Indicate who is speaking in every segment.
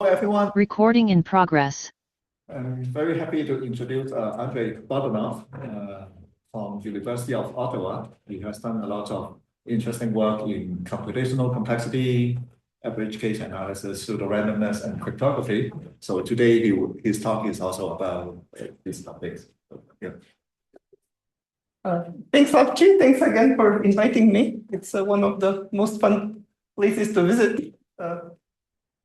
Speaker 1: Hello, everyone.
Speaker 2: Recording in progress.
Speaker 1: I'm very happy to introduce Andrej Bogdanov from University of Ottawa. He has done a lot of interesting work in computational complexity, average case analysis, pseudo-randomness, and cryptography. So today his talk is also about these topics. Yeah.
Speaker 3: Thanks, Archie. Thanks again for inviting me. It's one of the most fun places to visit.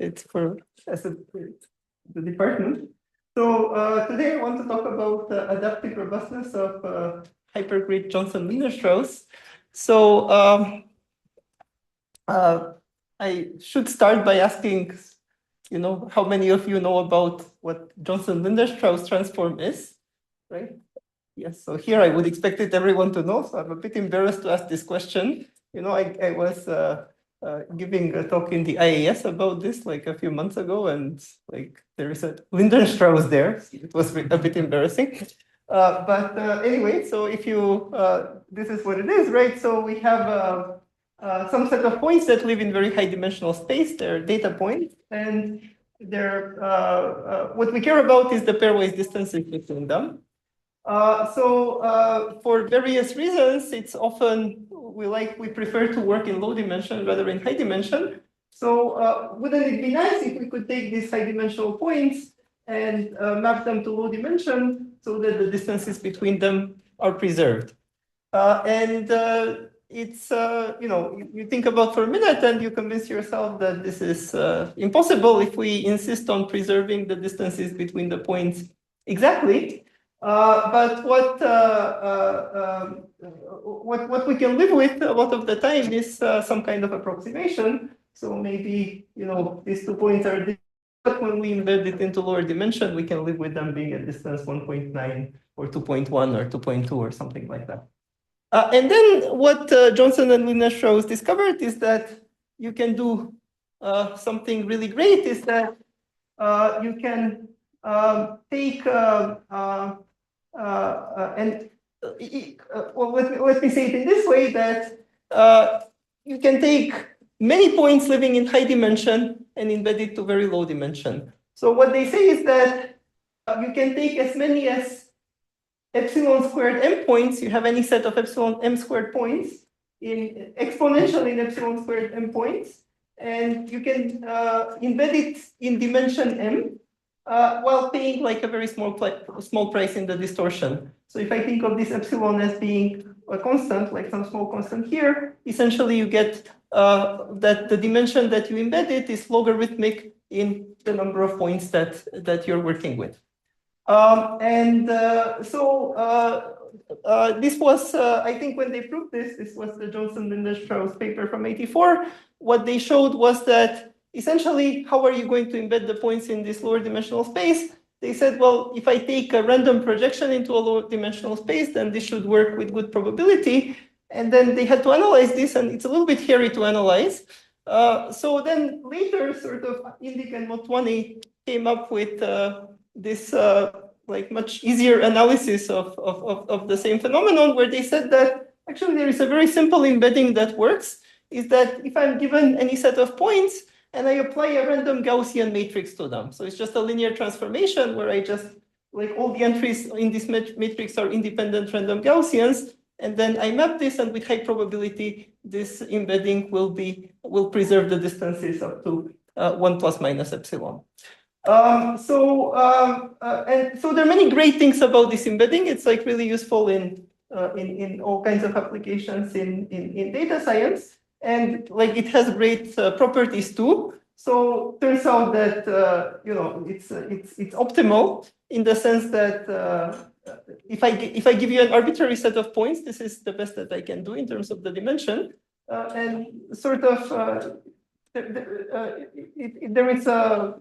Speaker 3: It's for the department. So today I want to talk about the adaptive robustness of hypergrid Johnson-Lindenstrauss. So I should start by asking, how many of you know about what Johnson-Lindenstrauss transform is, right? Yes, so here I would expect everyone to know, so I'm a bit embarrassed to ask this question. I was giving a talk in the IAS about this like a few months ago, and like there is a Lindenstrauss there. It was a bit embarrassing. But anyway, so if you, this is what it is, right? So we have some set of points that live in very high dimensional space. They're data points, and they're, what we care about is the pairwise distances between them. For various reasons, it's often we prefer to work in low dimension rather than high dimension. So wouldn't it be nice if we could take these high dimensional points and map them to low dimension so that the distances between them are preserved? It's you think about for a minute and you convince yourself that this is impossible if we insist on preserving the distances between the points exactly. But what we can live with a lot of the time is some kind of approximation. So maybe these 2 points are different, but when we embed it into lower dimension, we can live with them being at distance 1.9 or 2.1 or 2.2 or something like that. And then what Johnson and Lindenstrauss discovered is that you can do something really great. Is that you can take let me say it in this way, that you can take many points living in high dimension and embed it to very low dimension. So what they say is that you can take as many as epsilon squared m points. You have any set of epsilon m squared points in exponential in epsilon squared m points, and you can embed it in dimension m. While paying like a very small price in the distortion. So if I think of this epsilon as being a constant, like some small constant here, essentially you get that the dimension that you embed it is logarithmic in the number of points that you're working with. This was, I think when they proved this was the Johnson-Lindenstrauss paper from '84. What they showed was that essentially, how are you going to embed the points in this lower dimensional space? They said, well, if I take a random projection into a lower dimensional space, then this should work with good probability. And then they had to analyze this, and it's a little bit hairy to analyze. So then later, sort of, Indik and Motwani came up with this like much easier analysis of the same phenomenon, where they said that actually there is a very simple embedding that works, is that if I'm given any set of points, and I apply a random Gaussian matrix to them. So it's just a linear transformation where I just, like all the entries in this matrix are independent random Gaussians, and then I map this, and with high probability, this embedding will preserve the distances up to 1 plus minus epsilon. And so there are many great things about this embedding. It's like really useful in all kinds of applications in data science. And like it has great properties too. So turns out that it's optimal in the sense that if I give you an arbitrary set of points, this is the best that I can do in terms of the dimension, and sort of there is a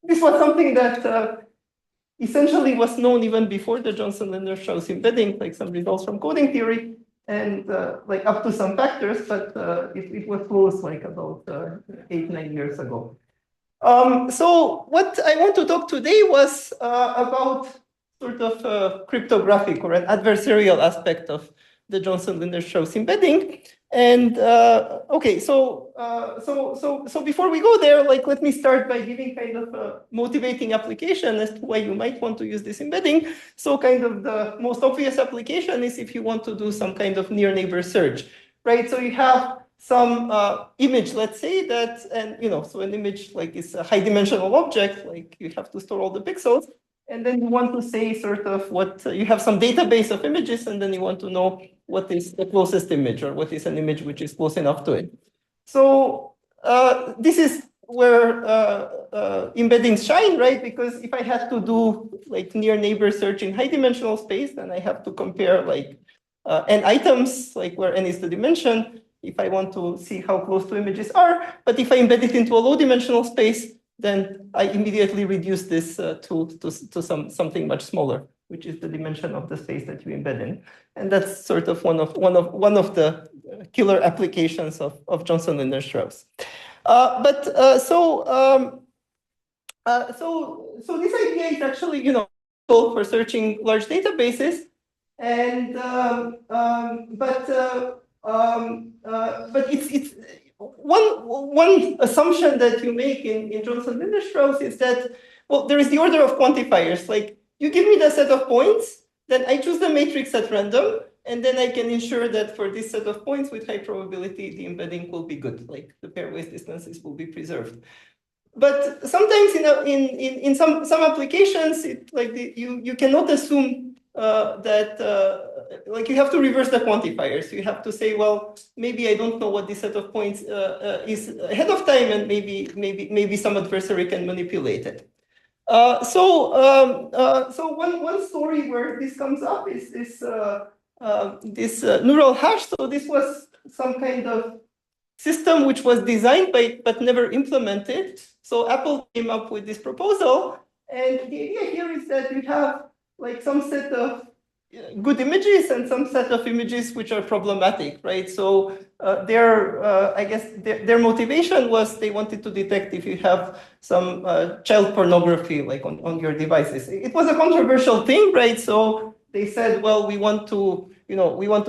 Speaker 3: this was something that essentially was known even before the Johnson-Lindenstrauss embedding, like some results from coding theory. And like up to some factors, but it was closed like about 8-9 years ago. So what I want to talk today was about sort of cryptographic or an adversarial aspect of the Johnson-Lindenstrauss embedding. And okay, so before we go there, like let me start by giving kind of a motivating application as to why you might want to use this embedding. So kind of the most obvious application is if you want to do some kind of near neighbor search, right? So you have some image, let's say that, and so an image like is a high dimensional object, like you have to store all the pixels. And then you want to say sort of what, you have some database of images, and then you want to know what is the closest image or what is an image which is close enough to it. So this is where embeddings shine, right? Because if I had to do like near neighbor search in high dimensional space, then I have to compare like n items, like where n is the dimension, if I want to see how close two images are. But if I embed it into a low dimensional space, then I immediately reduce this to something much smaller, which is the dimension of the space that you embed in, and that's sort of one of the killer applications of Johnson-Lindenstrauss. So this idea is actually for searching large databases, and but it's one assumption that you make in Johnson-Lindenstrauss is that, well, there is the order of quantifiers. Like you give me the set of points, then I choose the matrix at random, and then I can ensure that for this set of points with high probability, the embedding will be good, like the pairwise distances will be preserved. But sometimes in some applications, you cannot assume that like you have to reverse the quantifiers. You have to say, well, maybe I don't know what this set of points is ahead of time, and maybe some adversary can manipulate it. So one story where this comes up is this neural hash. So this was some kind of system which was designed but never implemented. So Apple came up with this proposal, and the idea here is that you have like some set of good images and some set of images which are problematic, right? So I guess their motivation was they wanted to detect if you have some child pornography like on your devices. It was a controversial thing, right? So they said, well, we want to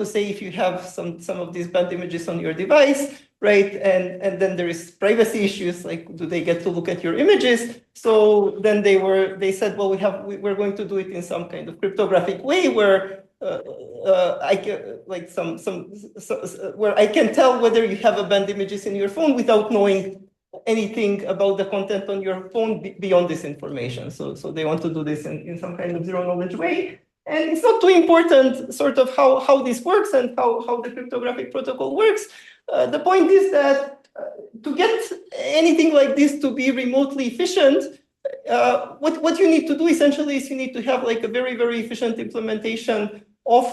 Speaker 3: say if you have some of these bad images on your device, right? And then there is privacy issues, like do they get to look at your images? So then they said, well, we're going to do it in some kind of cryptographic way where I can like where I can tell whether you have banned images in your phone without knowing anything about the content on your phone beyond this information. So they want to do this in some kind of zero knowledge way. And it's not too important sort of how this works and how the cryptographic protocol works. The point is that to get anything like this to be remotely efficient, what you need to do essentially is you need to have like a very, very efficient implementation of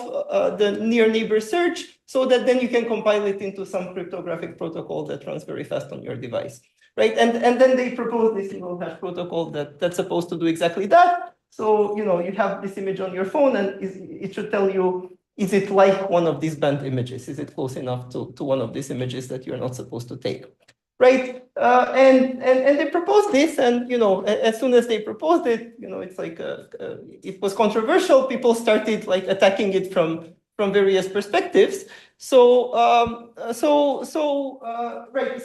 Speaker 3: the near neighbor search so that then you can compile it into some cryptographic protocol that runs very fast on your device, right? And then they propose this neural hash protocol that's supposed to do exactly that. So, you have this image on your phone and it should tell you, is it like one of these banned images? Is it close enough to one of these images that you're not supposed to take, right? And they proposed this, and as soon as they proposed it, it's like it was controversial. People started like attacking it from various perspectives. So right.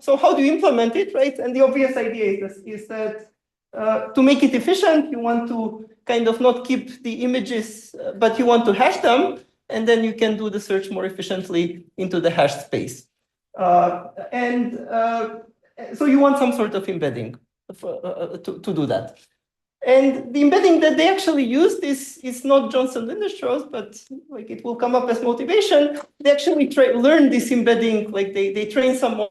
Speaker 3: So how do you implement it, right? And the obvious idea is that to make it efficient, you want to kind of not keep the images, but you want to hash them, and then you can do the search more efficiently into the hashed space. So you want some sort of embedding to do that. And the embedding that they actually used is not Johnson-Lindenstrauss, but like it will come up as motivation. They actually learn this embedding, like they train some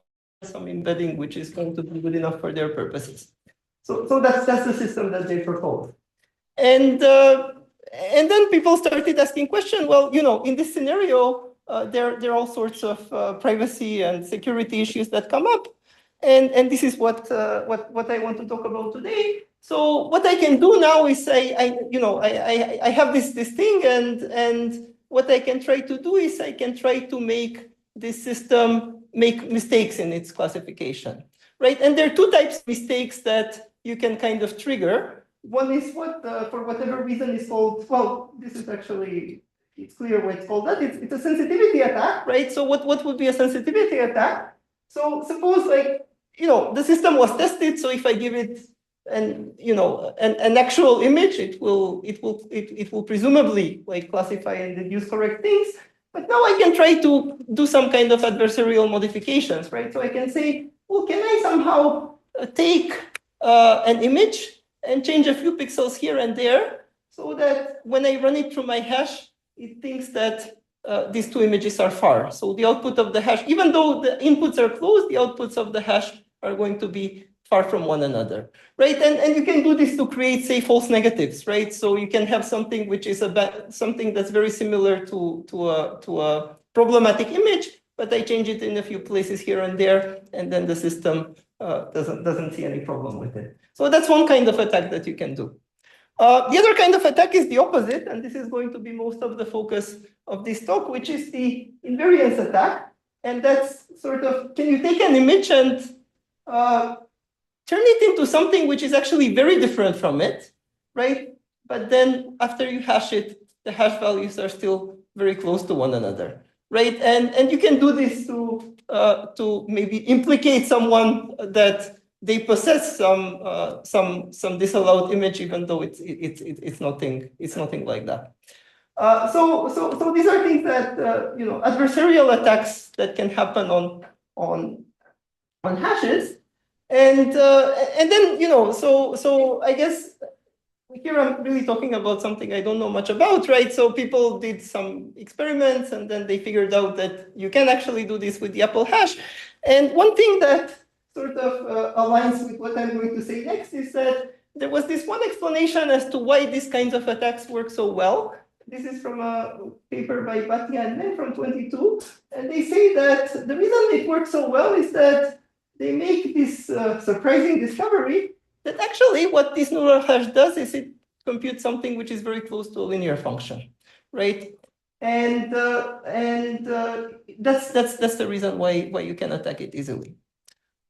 Speaker 3: embedding which is going to be good enough for their purposes. So that's the system that they proposed. And then people started asking questions. Well, in this scenario, there are all sorts of privacy and security issues that come up, and this is what I want to talk about today. So what I can do now is I have this thing, and what I can try to do is I can try to make this system make mistakes in its classification, right? And there are two types of mistakes that you can kind of trigger. One is what, for whatever reason, is called, well, this is actually it's clear why it's called that. It's a sensitivity attack, right? So what would be a sensitivity attack? So suppose like, the system was tested. So if I give it an actual image, it will presumably like classify and deduce correct things. But now I can try to do some kind of adversarial modifications, right? So I can say, well, can I somehow take an image and change a few pixels here and there so that when I run it through my hash, it thinks that these two images are far. So the output of the hash, even though the inputs are close, the outputs of the hash are going to be far from one another, right? And you can do this to create, say, false negatives, right? So you can have something which is something that's very similar to a problematic image, but I change it in a few places here and there, and then the system doesn't see any problem with it. So that's one kind of attack that you can do. The other kind of attack is the opposite, and this is going to be most of the focus of this talk, which is the invariance attack. And that's sort of, can you take an image and turn it into something which is actually very different from it, right? But then after you hash it, the hash values are still very close to one another, right? And you can do this to maybe implicate someone that they possess some disallowed image, even though it's nothing like that. So these are things that adversarial attacks that can happen on hashes, and then so I guess here I'm really talking about something I don't know much about, right? So people did some experiments, and then they figured out that you can actually do this with the Apple hash. And one thing that sort of aligns with what I'm going to say next is that there was this one explanation as to why these kinds of attacks work so well. This is from a paper by Bhatia and Men from 22. And they say that the reason it works so well is that they make this surprising discovery that actually what this neural hash does is it computes something which is very close to a linear function, right? And that's the reason why you can attack it easily.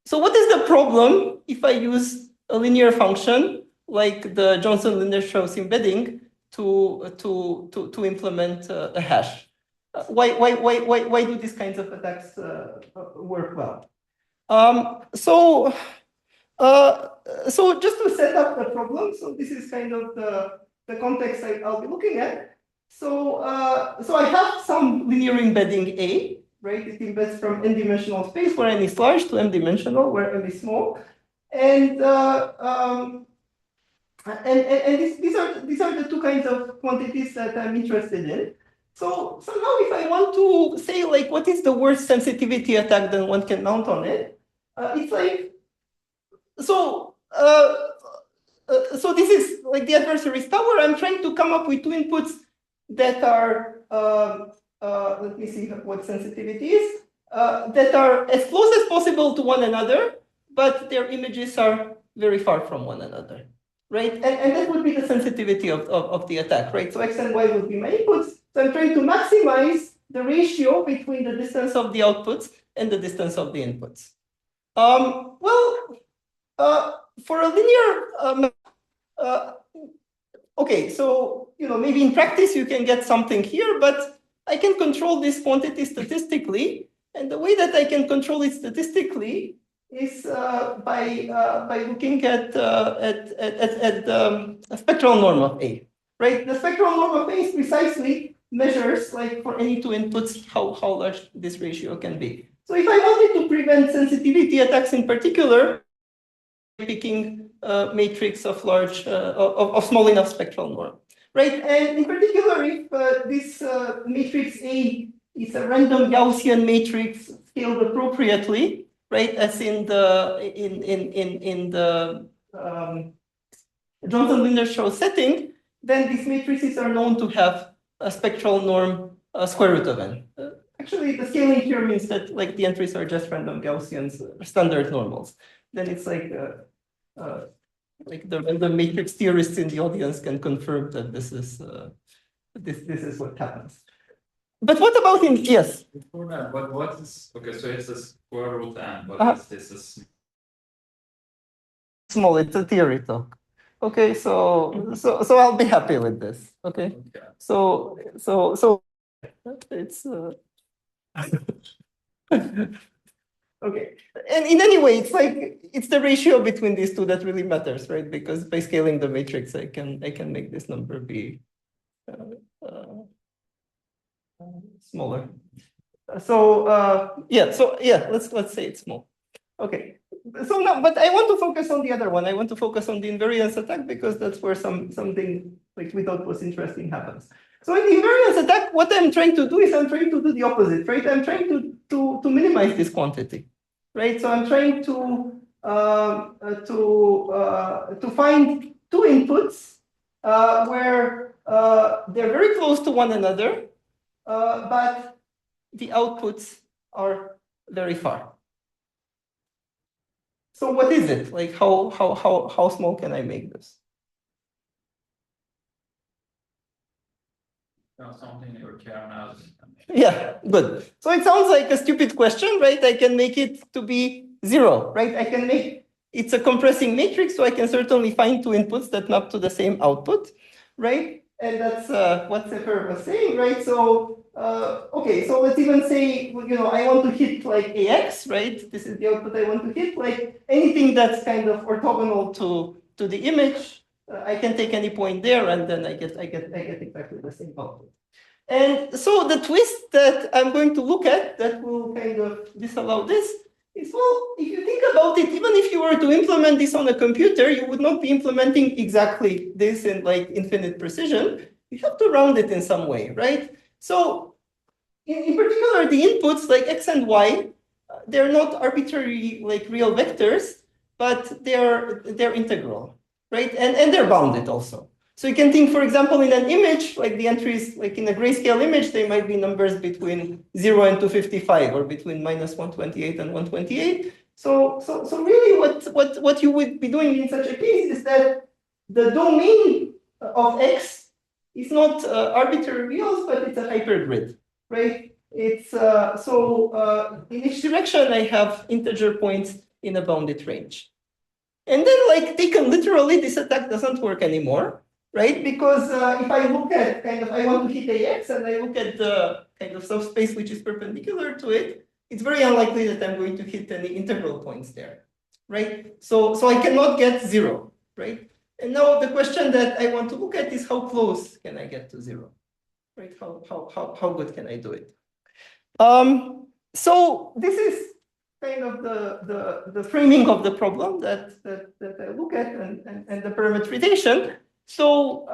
Speaker 3: So what is the problem if I use a linear function like the Johnson-Lindenstrauss embedding to implement a hash? Why do these kinds of attacks work well? So just to set up the problem, so this is kind of the context I'll be looking at. So I have some linear embedding A, right? It embeds from n-dimensional space where n is large to m-dimensional where m is small, and these are the two kinds of quantities that I'm interested in. So somehow, if I want to say like what is the worst sensitivity attack that one can mount on it, it's like so this is like the adversary's tower. I'm trying to come up with two inputs that are let me see what sensitivity is that are as close as possible to one another, but their images are very far from one another, right? And that would be the sensitivity of the attack, right? So x and y would be my inputs. So I'm trying to maximize the ratio between the distance of the outputs and the distance of the inputs. For a linear, okay, so maybe in practice you can get something here, but I can control this quantity statistically, and the way that I can control it statistically is by looking at a spectral norm of A, right? The spectral norm of A is precisely measures, like for any two inputs, how large this ratio can be. So if I wanted to prevent sensitivity attacks in particular, picking a matrix of large, of small enough spectral norm, right? And in particular, if this matrix A is a random Gaussian matrix scaled appropriately, right, as in the Johnson-Lindenstrauss setting, then these matrices are known to have a spectral norm square root of n. Actually, the scaling here means that like the entries are just random Gaussians, standard normals. Then it's like the matrix theorists in the audience can confirm that this is what happens. But what about in yes?
Speaker 2: Before that, what is okay? So it's a square root n, but this is
Speaker 3: small. It's a theory talk. Okay, so I'll be happy with this. Okay.
Speaker 2: Okay.
Speaker 3: So it's okay. And in any way, it's the ratio between these two that really matters, right? Because by scaling the matrix, I can make this number be smaller. So let's say it's small. Okay. So now, but I want to focus on the other one. I want to focus on the invariance attack because that's where something like we thought was interesting happens. So in the invariance attack, what I'm trying to do is I'm trying to do the opposite, right? I'm trying to minimize this quantity, right? So I'm trying to find two inputs where they're very close to one another, but the outputs are very far. So what is it? Like how small can I make this?
Speaker 2: Something you care about.
Speaker 3: Yeah, good. So it sounds like a stupid question, right? I can make it to be 0, right? I can make it's a compressing matrix, so I can certainly find two inputs that map to the same output, right? And that's what Sefer was saying, right? So okay, so let's even say, I want to hit like AX, right? This is the output I want to hit, like anything that's kind of orthogonal to the image. I can take any point there, and then I get exactly the same output. And so the twist that I'm going to look at that will kind of disallow this is, well, if you think about it, even if you were to implement this on a computer, you would not be implementing exactly this in like infinite precision. You have to round it in some way, right? So in particular, the inputs like x and y, they're not arbitrary like real vectors, but they're integral, right? And they're bounded also. So you can think, for example, in an image, like the entries, like in a grayscale image, they might be numbers between 0 and 255, or between -128 and 128. So really, what you would be doing in such a case is that the domain of X is not arbitrary reals, but it's a hypergrid, right? It's in each direction, I have integer points in a bounded range. And then, like taken literally, this attack doesn't work anymore, right? Because if I look at I want to hit AX and I look at the kind of subspace which is perpendicular to it, it's very unlikely that I'm going to hit any integral points there, right? So I cannot get 0, right? And now the question that I want to look at is how close can I get to 0, right? How good can I do it? So this is kind of the framing of the problem that I look at and the parameterization. So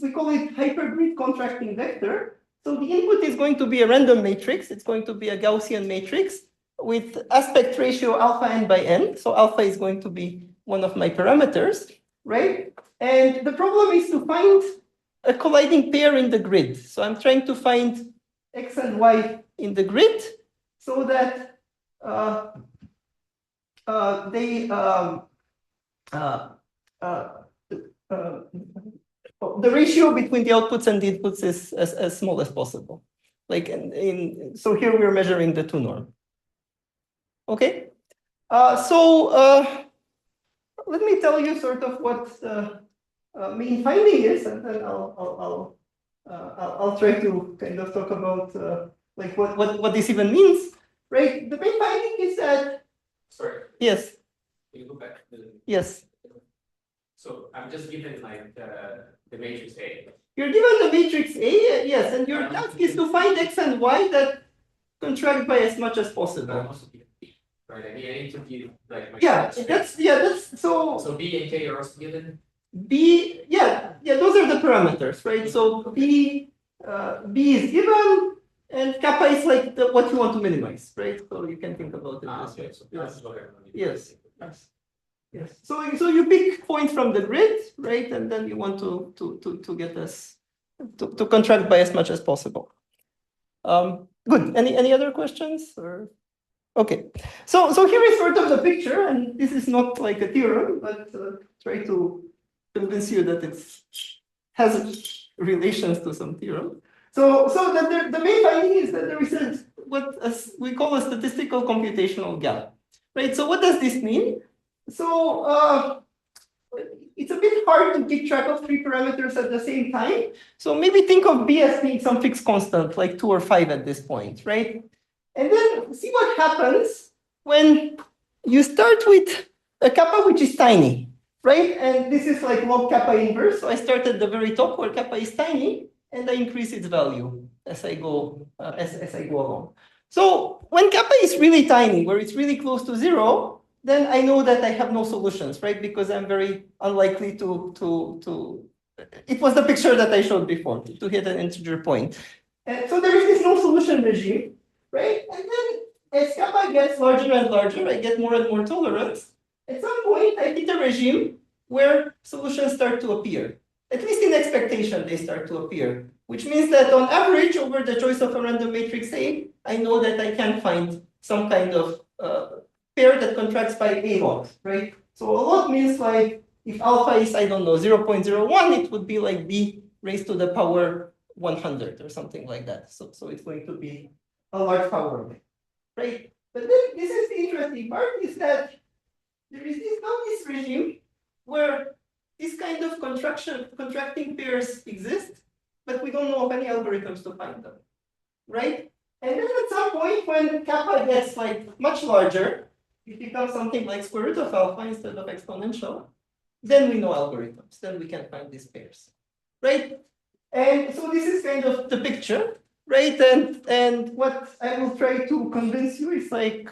Speaker 3: we call it hypergrid contracting vector. So the input is going to be a random matrix. It's going to be a Gaussian matrix with aspect ratio alpha n by n. So alpha is going to be one of my parameters, right? And the problem is to find a colliding pair in the grid. So I'm trying to find x and y in the grid so that the ratio between the outputs and the inputs is as small as possible. Like so here we're measuring the 2 norm. Okay. Let me tell you sort of what the main finding is, and then I'll try to kind of talk about like what this even means, right? The main finding is that.
Speaker 4: Sorry.
Speaker 3: Yes.
Speaker 4: Can you go back to the.
Speaker 3: Yes.
Speaker 4: So I'm just given like the matrix A.
Speaker 3: You're given the matrix A, yes, and your task is to find x and y that contract by as much as possible.
Speaker 4: Right, I need to give like my
Speaker 3: that's so.
Speaker 4: So B and K are also given.
Speaker 3: B, those are the parameters, right? So B is given, and kappa is like what you want to minimize, right? So you can think about it this way.
Speaker 4: So that's what
Speaker 3: Yes. Yes. So you pick points from the grid, right? And then you want to get this to contract by as much as possible. Good. Any other questions? Or okay. So here is sort of the picture, and this is not like a theorem, but try to convince you that it has relations to some theorem. So the main finding is that there is what we call a statistical computational gap, right? So what does this mean? So it's a bit hard to keep track of 3 parameters at the same time. So maybe think of B as being some fixed constant, like 2 or 5 at this point, right? And then see what happens when you start with a kappa which is tiny, right? And this is like log kappa inverse. So I start at the very top where kappa is tiny, and I increase its value as I go as I go along. So when kappa is really tiny, where it's really close to 0, then I know that I have no solutions, right? Because I'm very unlikely to it was the picture that I showed before, to hit an integer point. And so there is this no solution regime, right? And then as kappa gets larger and larger, I get more and more tolerance. At some point, I hit a regime where solutions start to appear. At least in expectation, they start to appear, which means that on average, over the choice of a random matrix A, I know that I can find some kind of pair that contracts by A log, right? So a log means like if alpha is, I don't know, 0.01, it would be like B raised to the power 100 or something like that. So it's going to be a large power, right? But then this is the interesting part, is that there is this regime where this kind of contracting pairs exist, but we don't know of any algorithms to find them, right? And then at some point when kappa gets like much larger, it becomes something like square root of alpha instead of exponential, then we know algorithms, then we can find these pairs, right? And so this is kind of the picture, right? And what I will try to convince you is like,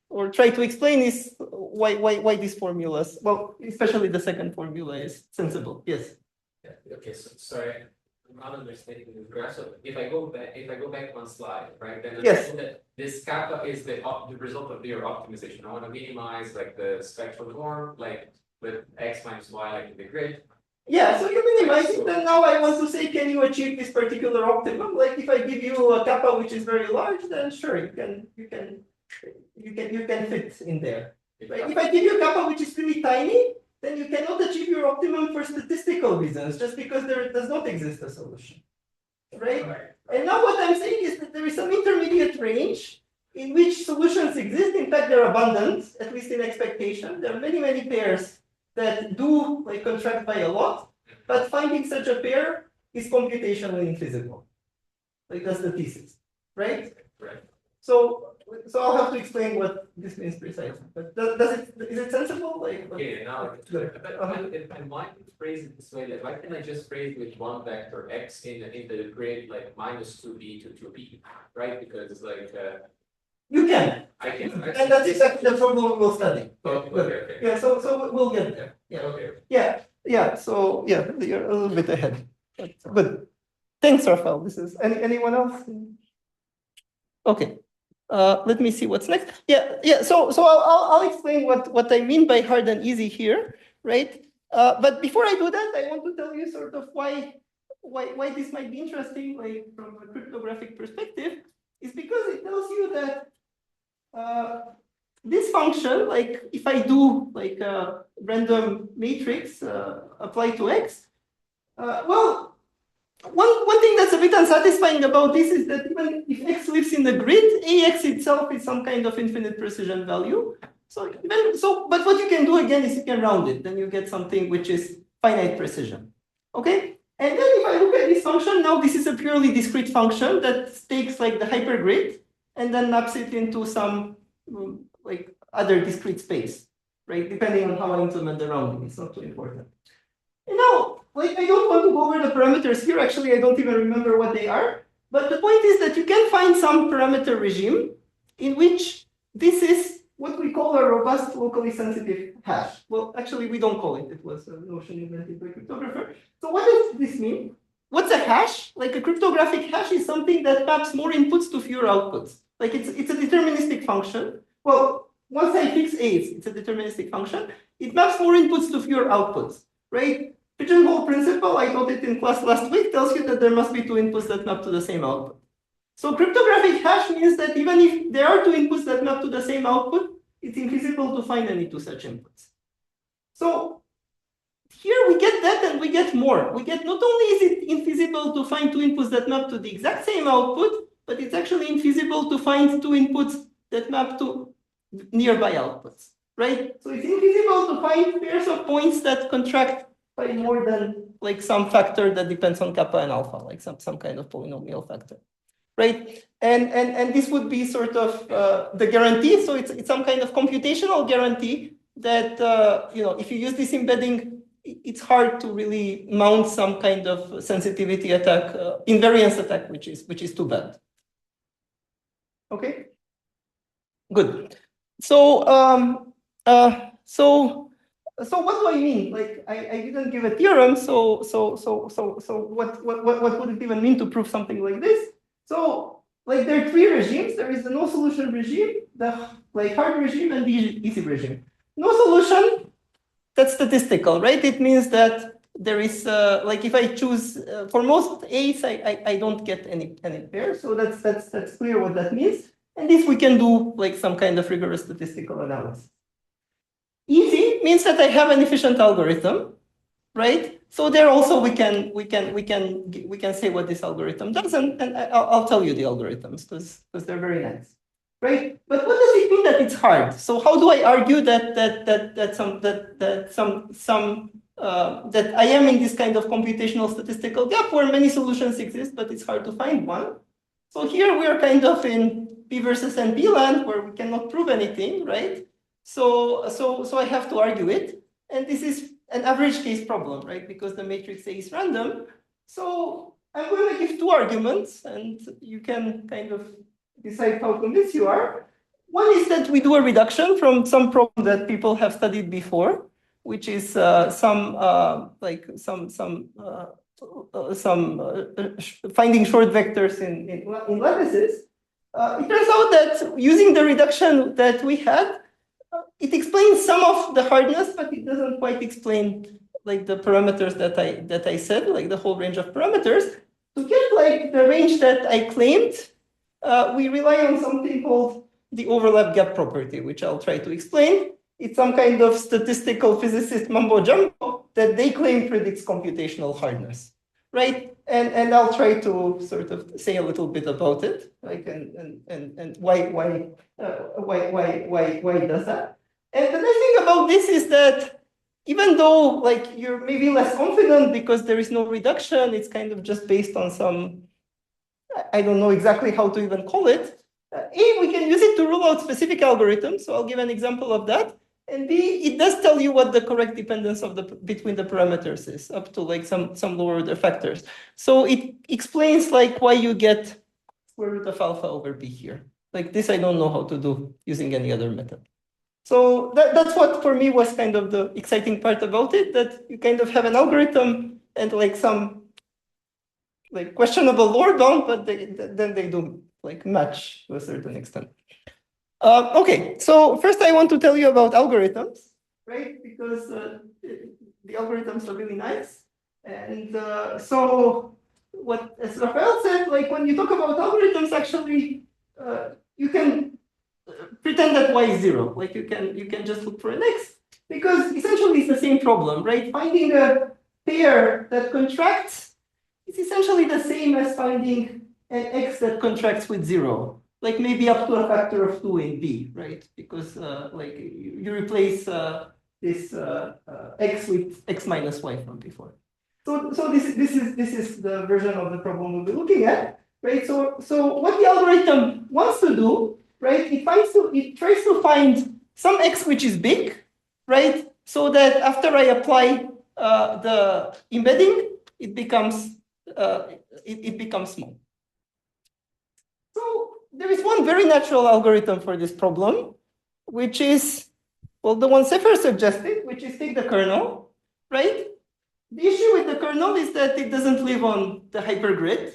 Speaker 3: or try to explain is why these formulas, well, especially the second formula is sensible. Yes.
Speaker 4: Yeah, okay, so sorry, I'm not understanding the graph. So if I go back one slide, right? Then
Speaker 3: Yes.
Speaker 4: that this kappa is the result of your optimization. I want to minimize like the spectral norm, like with x minus y like in the grid.
Speaker 3: Yeah, so you minimize it, and now I want to say, can you achieve this particular optimum? Like if I give you a kappa which is very large, then sure, you can fit in there. Right? If I give you a kappa which is really tiny, then you cannot achieve your optimum for statistical reasons, just because there does not exist a solution. Right? And now what I'm saying is that there is some intermediate range in which solutions exist. In fact, they're abundant, at least in expectation. There are many, many pairs that do like contract by a lot, but finding such a pair is computationally infeasible. Like that's the thesis, right?
Speaker 4: Right.
Speaker 3: So I'll have to explain what this means precisely. But is it sensible? Like,
Speaker 4: Okay, now it's good. But if I might phrase it this way, like why can't I just phrase with one vector x in the grid like minus 2b to 2b, right? Because it's like
Speaker 3: you can.
Speaker 4: I can.
Speaker 3: And that's exactly the problem we will study.
Speaker 4: Okay.
Speaker 3: Yeah, so we'll get there. Yeah.
Speaker 4: Okay.
Speaker 3: Yeah. So yeah, you're a little bit ahead. Good. Thanks, Rafael. This is anyone else? Okay. Let me see what's next. Yeah. So I'll explain what I mean by hard and easy here, right? But before I do that, I want to tell you sort of why this might be interesting, like from a cryptographic perspective, is because it tells you that this function, like if I do like a random matrix apply to x, well. One thing that's a bit unsatisfying about this is that even if x lives in the grid, ax itself is some kind of infinite precision value. But what you can do again is you can round it, then you get something which is finite precision. Okay? And then if I look at this function, now this is a purely discrete function that takes like the hypergrid and then maps it into some like other discrete space, right? Depending on how I implement the rounding, it's not too important. And now, like, I don't want to go over the parameters here. Actually, I don't even remember what they are. But the point is that you can find some parameter regime in which this is what we call a robust locally sensitive hash. Well, actually, we don't call it. It was a notion invented by a cryptographer. So what does this mean? What's a hash? Like a cryptographic hash is something that maps more inputs to fewer outputs. Like it's a deterministic function. Well, once I fix A, it's a deterministic function. It maps more inputs to fewer outputs, right? Pigeonhole principle, I taught it in class last week, tells you that there must be 2 inputs that map to the same output. So cryptographic hash means that even if there are 2 inputs that map to the same output, it's infeasible to find any 2 such inputs. So here we get that and we get more. We get not only is it infeasible to find 2 inputs that map to the exact same output, but it's actually infeasible to find 2 inputs that map to nearby outputs, right? So it's infeasible to find pairs of points that contract by more than like some factor that depends on kappa and alpha, like some kind of polynomial factor, right? And this would be sort of the guarantee. So it's some kind of computational guarantee that if you use this embedding, it's hard to really mount some kind of sensitivity attack, invariance attack, which is too bad. Okay, good. So so what do I mean? Like I didn't give a theorem. So what would it even mean to prove something like this? So like there are three regimes. There is the no solution regime, the like hard regime, and the easy regime. No solution, that's statistical, right? It means that there is like if I choose for most A's, I don't get any pair. So that's clear what that means. And this we can do like some kind of rigorous statistical analysis. Easy means that I have an efficient algorithm, right? So there also we can say what this algorithm does, and I'll tell you the algorithms because they're very nice, right? But what does it mean that it's hard? So how do I argue that I am in this kind of computational statistical gap where many solutions exist, but it's hard to find one? So here we are kind of in P versus NP land where we cannot prove anything, right? So I have to argue it, and this is an average case problem, right? Because the matrix A is random. So I'm going to give two arguments, and you can kind of decide how convinced you are. One is that we do a reduction from some problem that people have studied before, which is finding short vectors in lattices. It turns out that using the reduction that we had, it explains some of the hardness, but it doesn't quite explain like the parameters that I said, like the whole range of parameters. To get like the range that I claimed, we rely on something called the overlap gap property, which I'll try to explain. It's some kind of statistical physicist mumbo jumbo that they claim predicts computational hardness, right? And I'll try to sort of say a little bit about it, like and why it does that. And the nice thing about this is that even though like you're maybe less confident because there is no reduction, it's kind of just based on some, I don't know exactly how to even call it. A, we can use it to rule out specific algorithms. So I'll give an example of that. And B, it does tell you what the correct dependence of between the parameters is, up to like some lower order factors. So it explains like why you get square root of alpha over B here. Like this, I don't know how to do using any other method. So that's what for me was kind of the exciting part about it, that you kind of have an algorithm and like some like questionable lower bound, but then they do like match to a certain extent. Okay, so first I want to tell you about algorithms, right? Because the algorithms are really nice. And so what, as Rafael said, like when you talk about algorithms, actually, you can pretend that y is 0. Like you can just look for an x, because essentially it's the same problem, right? Finding a pair that contracts is essentially the same as finding an x that contracts with 0. Like maybe up to a factor of 2 in B, right? Because like you replace this x with x minus y from before. So this is the version of the problem we'll be looking at, right? So what the algorithm wants to do, right? It tries to find some x which is big, right? So that after I apply the embedding, it becomes small. So there is one very natural algorithm for this problem, which is, well, the one Sefer suggested, which is take the kernel, right? The issue with the kernel is that it doesn't live on the hypergrid.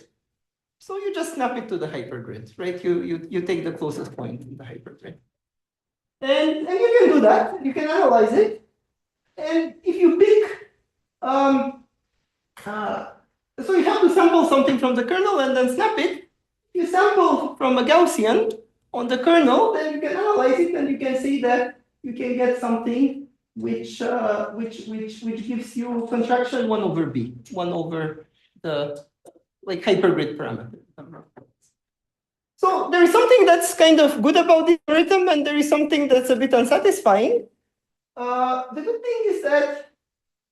Speaker 3: So you just snap it to the hypergrid, right? You take the closest point in the hypergrid. And you can do that. You can analyze it. And if you pick, so you have to sample something from the kernel and then snap it. If you sample from a Gaussian on the kernel, then you can analyze it and you can see that you can get something which gives you contraction 1 over B, 1 over the like hypergrid parameter. So there is something that's kind of good about the algorithm, and there is something that's a bit unsatisfying. The good thing is that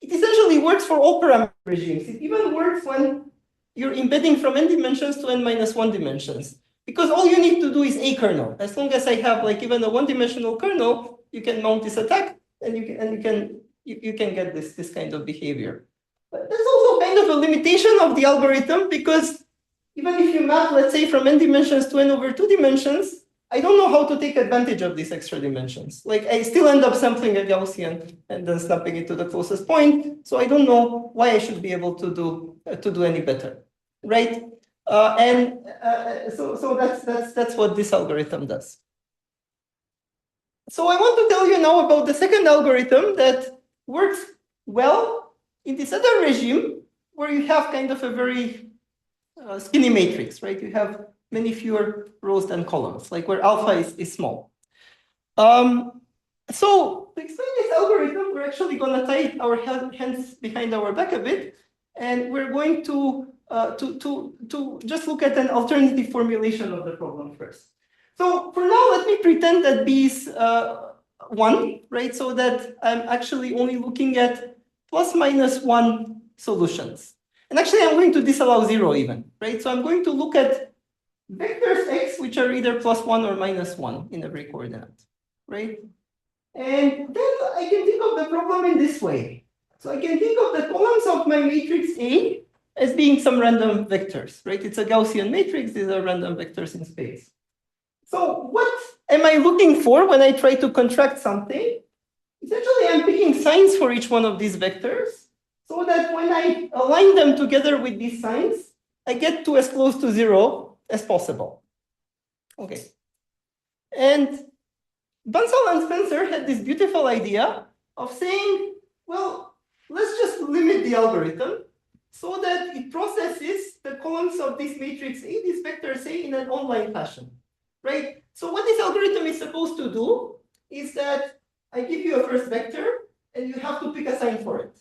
Speaker 3: it essentially works for all parameter regimes. It even works when you're embedding from n dimensions to n-1 dimensions. Because all you need to do is a kernel. As long as I have like even a one-dimensional kernel, you can mount this attack and you can get this kind of behavior. But there's also kind of a limitation of the algorithm because even if you map, let's say, from n dimensions to n/2 dimensions, I don't know how to take advantage of these extra dimensions. Like I still end up sampling a Gaussian and then snapping it to the closest point. So I don't know why I should be able to do any better, right? So that's what this algorithm does. So I want to tell you now about the second algorithm that works well in this other regime where you have kind of a very skinny matrix, right? You have many fewer rows than columns, like where alpha is small. So to explain this algorithm, we're actually going to tie our hands behind our back a bit, and we're going to just look at an alternative formulation of the problem first. So for now, let me pretend that B is 1, right? So that I'm actually only looking at ±1 solutions. And actually, I'm going to disallow 0 even, right? So I'm going to look at vectors x, which are either +1 or -1 in every coordinate, right? And then I can think of the problem in this way. So I can think of the columns of my matrix A as being some random vectors, right? It's a Gaussian matrix. These are random vectors in space. So what am I looking for when I try to contract something? Essentially, I'm picking signs for each one of these vectors so that when I align them together with these signs, I get to as close to 0 as possible. Okay. And Bansal and Spencer had this beautiful idea of saying, well, let's just limit the algorithm so that it processes the columns of this matrix A, this vector A, in an online fashion, right? So what this algorithm is supposed to do is that I give you a first vector, and you have to pick a sign for it,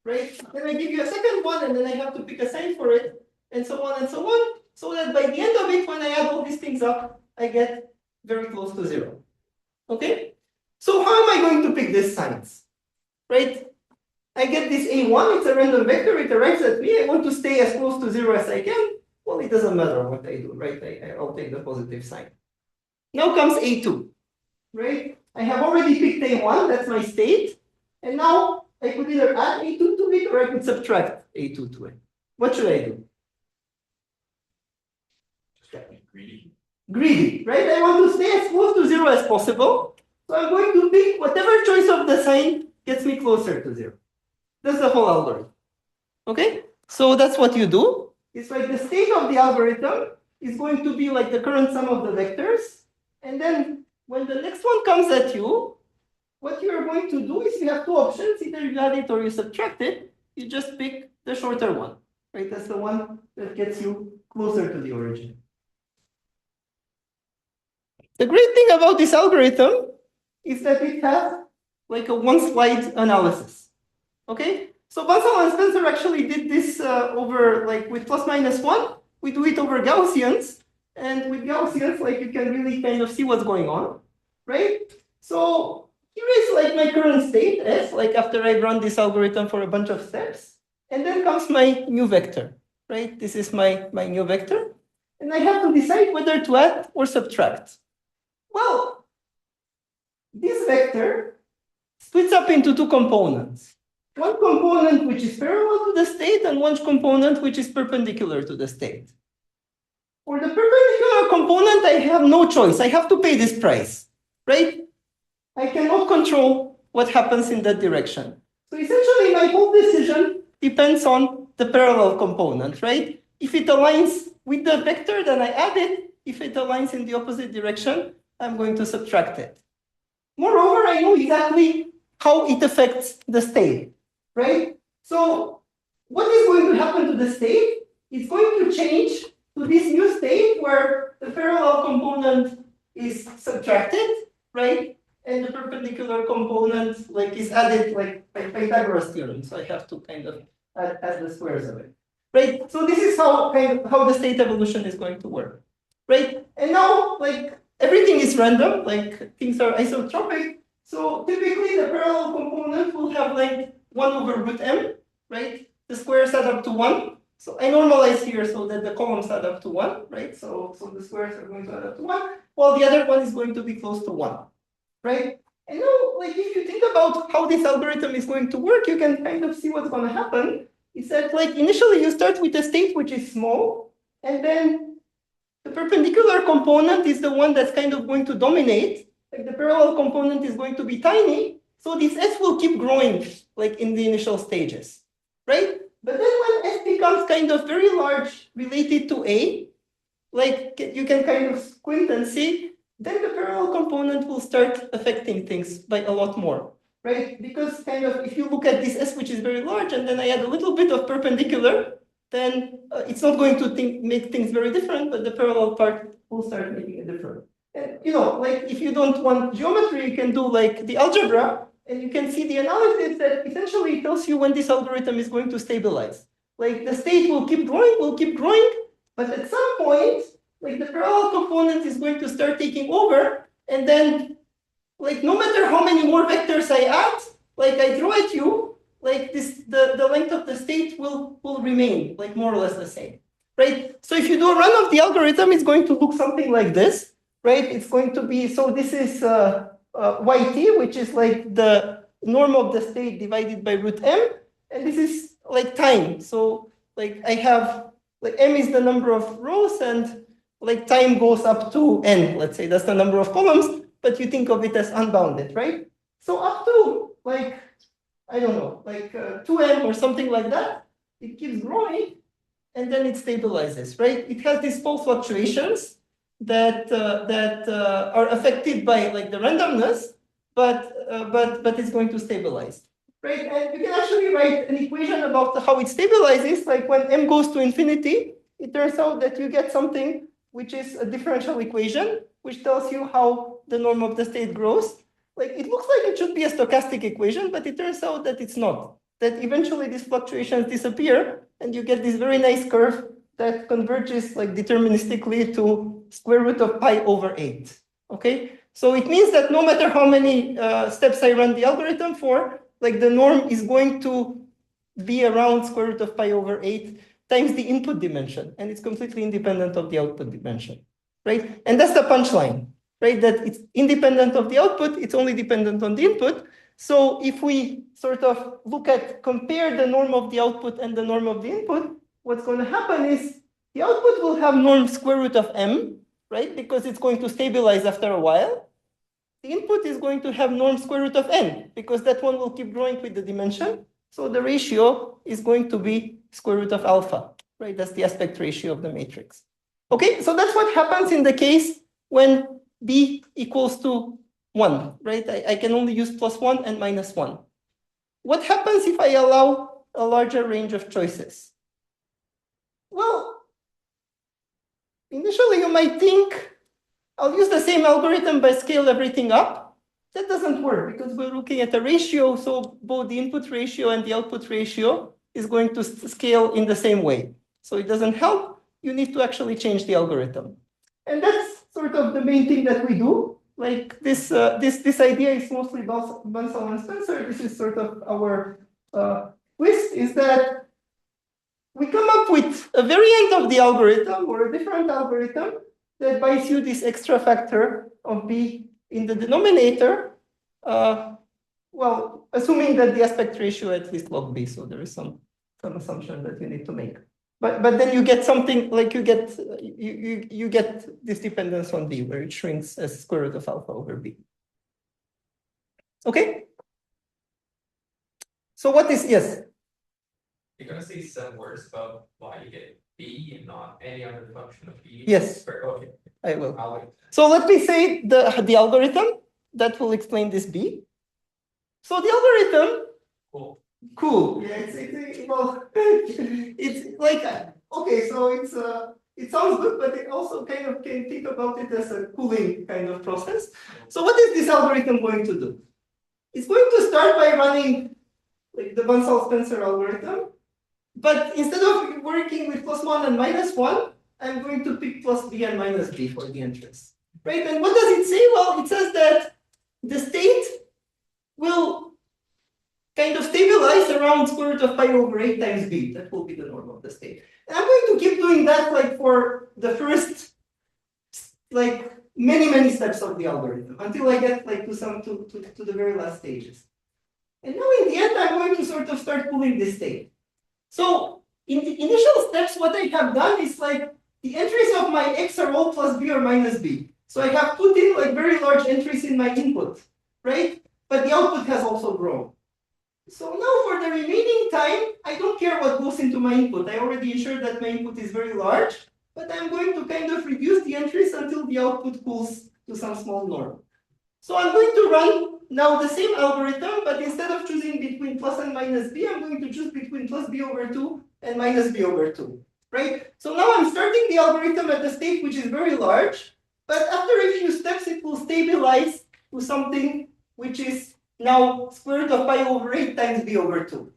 Speaker 3: right? Then I give you a second one, and then I have to pick a sign for it, and so on, so that by the end of it, when I add all these things up, I get very close to 0. Okay? So how am I going to pick these signs, right? I get this A1, it's a random vector, it arrives at me, I want to stay as close to 0 as I can. Well, it doesn't matter what I do, right? I'll take the positive sign. Now comes A2, right? I have already picked A1, that's my state. And now I could either add A2 to it or I could subtract A2 to it. What should I do?
Speaker 2: Greedy.
Speaker 3: Greedy, right? I want to stay as close to 0 as possible. So I'm going to pick whatever choice of the sign gets me closer to 0. That's the whole algorithm. Okay? So that's what you do. It's like the state of the algorithm is going to be like the current sum of the vectors. And then when the next one comes at you, what you're going to do is you have two options. Either you add it or you subtract it. You just pick the shorter one, right? That's the one that gets you closer to the origin. The great thing about this algorithm is that it has like a one-slide analysis. Okay? So Bansal and Spencer actually did this over like with ±1. We do it over Gaussians. And with Gaussians, like you can really kind of see what's going on, right? So here is like my current state S, like after I run this algorithm for a bunch of steps. And then comes my new vector, right? This is my new vector. And I have to decide whether to add or subtract. Well, this vector splits up into two components. One component which is parallel to the state and one component which is perpendicular to the state. For the perpendicular component, I have no choice. I have to pay this price, right? I cannot control what happens in that direction. So essentially, my whole decision depends on the parallel component, right? If it aligns with the vector, then I add it. If it aligns in the opposite direction, I'm going to subtract it. Moreover, I know exactly how it affects the state, right? So what is going to happen to the state? It's going to change to this new state where the parallel component is subtracted, right? And the perpendicular component like is added like by Pythagoras theorem. So I have to kind of add the squares of it, right? So this is how the state evolution is going to work, right? And now like everything is random, like things are isotropic. So typically the parallel component will have like 1 over root m, right? The squares add up to 1. So I normalize here so that the columns add up to 1, right? So the squares are going to add up to 1, while the other one is going to be close to 1, right? And now, like if you think about how this algorithm is going to work, you can kind of see what's going to happen. Is that like initially you start with a state which is small, and then the perpendicular component is the one that's kind of going to dominate. Like the parallel component is going to be tiny, so this S will keep growing like in the initial stages, right? But then when S becomes kind of very large related to A, like you can kind of squint and see, then the parallel component will start affecting things by a lot more, right? Because kind of if you look at this S, which is very large, and then I add a little bit of perpendicular, then it's not going to make things very different, but the parallel part will start making a difference. And you know, like if you don't want geometry, you can do like the algebra, and you can see the analysis that essentially tells you when this algorithm is going to stabilize. Like the state will keep growing, but at some point, like the parallel component is going to start taking over, and then like no matter how many more vectors I add, like I throw at you, like this, the length of the state will remain like more or less the same, right? So if you do a run of the algorithm, it's going to look something like this, right? It's going to be, so this is yt, which is like the norm of the state divided by root m, and this is like time. So like I have, like m is the number of rows, and like time goes up to n, let's say that's the number of columns, but you think of it as unbounded, right? So up to like, I don't know, like 2m or something like that, it keeps growing, and then it stabilizes, right? It has these small fluctuations that are affected by like the randomness, but it's going to stabilize, right? And you can actually write an equation about how it stabilizes. Like when m goes to infinity, it turns out that you get something which is a differential equation, which tells you how the norm of the state grows. Like it looks like it should be a stochastic equation, but it turns out that it's not. That eventually these fluctuations disappear, and you get this very nice curve that converges like deterministically to square root of pi over 8. Okay, so it means that no matter how many steps I run the algorithm for, like the norm is going to be around square root of pi over 8 times the input dimension, and it's completely independent of the output dimension, right? And that's the punchline, right? That it's independent of the output, it's only dependent on the input. So if we sort of compare the norm of the output and the norm of the input, what's going to happen is the output will have norm square root of m, right? Because it's going to stabilize after a while. The input is going to have norm square root of n, because that one will keep growing with the dimension. So the ratio is going to be square root of alpha, right? That's the aspect ratio of the matrix. Okay, so that's what happens in the case when b equals to 1, right? I can only use +1 and -1. What happens if I allow a larger range of choices? Well, initially you might think, I'll use the same algorithm but scale everything up. That doesn't work because we're looking at a ratio, so both the input ratio and the output ratio is going to scale in the same way. So it doesn't help. You need to actually change the algorithm. And that's sort of the main thing that we do. Like this idea is mostly Bonsall and Spencer. This is sort of our twist, is that we come up with a variant of the algorithm or a different algorithm that buys you this extra factor of b in the denominator. Well, assuming that the aspect ratio at least log b, so there is some assumption that you need to make. But then you get something like you get this dependence on b, where it shrinks as square root of alpha over b. Okay. So what is, yes?
Speaker 4: You're going to say some words about why you get b and not any other function of b?
Speaker 3: Yes.
Speaker 4: Okay.
Speaker 3: I will. So let me say the algorithm that will explain this b. So the algorithm. Cool. Yeah, it's like, okay, so it sounds good, but it also kind of can think about it as a cooling kind of process. So what is this algorithm going to do? It's going to start by running like the Bonsall-Spencer algorithm, but instead of working with +1 and -1, I'm going to pick +b and -b for the entries, right? And what does it say? Well, it says that the state will kind of stabilize around square root of pi over 8 times b. That will be the norm of the state. And I'm going to keep doing that like for the first like many steps of the algorithm until I get like to the very last stages. And now in the end, I'm going to sort of start pulling this state. So in the initial steps, what I have done is like the entries of my x are all plus b or minus b. So I have put in like very large entries in my input, right? But the output has also grown. So now for the remaining time, I don't care what goes into my input. I already ensured that my input is very large, but I'm going to kind of reduce the entries until the output cools to some small norm. So I'm going to run now the same algorithm, but instead of choosing between plus and minus b, I'm going to choose between plus b over 2 and minus b over 2, right? So now I'm starting the algorithm at a state which is very large, but after a few steps, it will stabilize to something which is now square root of pi over 8 times b over 2,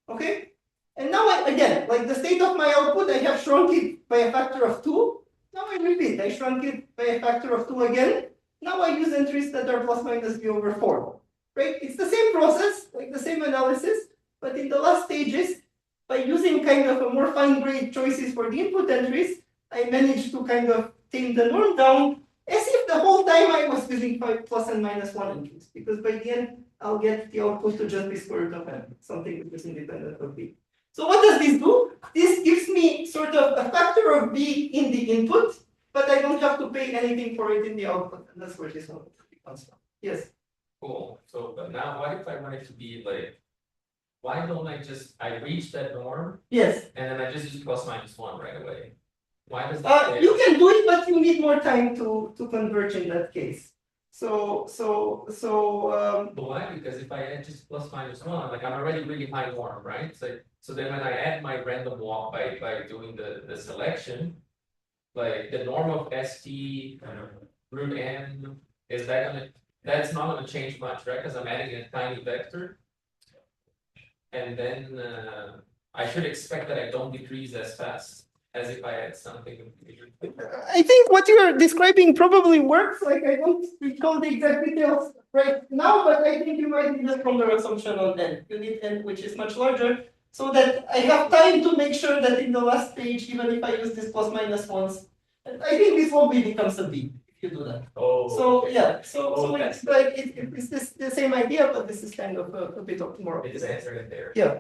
Speaker 3: okay? And now, again, like the state of my output, I have shrunk it by a factor of 2. Now I repeat, I shrunk it by a factor of 2 again. Now I use entries that are plus minus b over 4, right? It's the same process, like the same analysis, but in the last stages, by using kind of a more fine-grained choices for the input entries, I managed to kind of tame the norm down as if the whole time I was using plus and minus 1 entries, because by the end, I'll get the output to just be square root of n, something which is independent of b. So what does this do? This gives me sort of a factor of b in the input, but I don't have to pay anything for it in the output, and that's where this one comes from. Yes?
Speaker 4: Cool. So, but now what if I want it to be like, why don't I reach that norm
Speaker 3: Yes.
Speaker 4: and then I just use plus minus 1 right away? Why does
Speaker 3: You can do it, but you need more time to converge in that case. But
Speaker 4: why? Because if I add just plus minus 1, like I'm already really high norm, right? So then when I add my random walk by doing the selection, like the norm of ST root n, that's not gonna change much, right? Because I'm adding a tiny vector. And then I should expect that I don't decrease as fast as if I add something.
Speaker 3: I think what you're describing probably works. Like I don't recall the exact details right now, but I think you might need a stronger assumption on n. You need n which is much larger, so that I have time to make sure that in the last stage, even if I use this plus minus ones, I think this won't becomes a b if you do that.
Speaker 4: Oh.
Speaker 3: So
Speaker 4: okay.
Speaker 3: yeah, so it's like it's this the same idea, but this is kind of a bit of more.
Speaker 4: It is answering there.
Speaker 3: Yeah.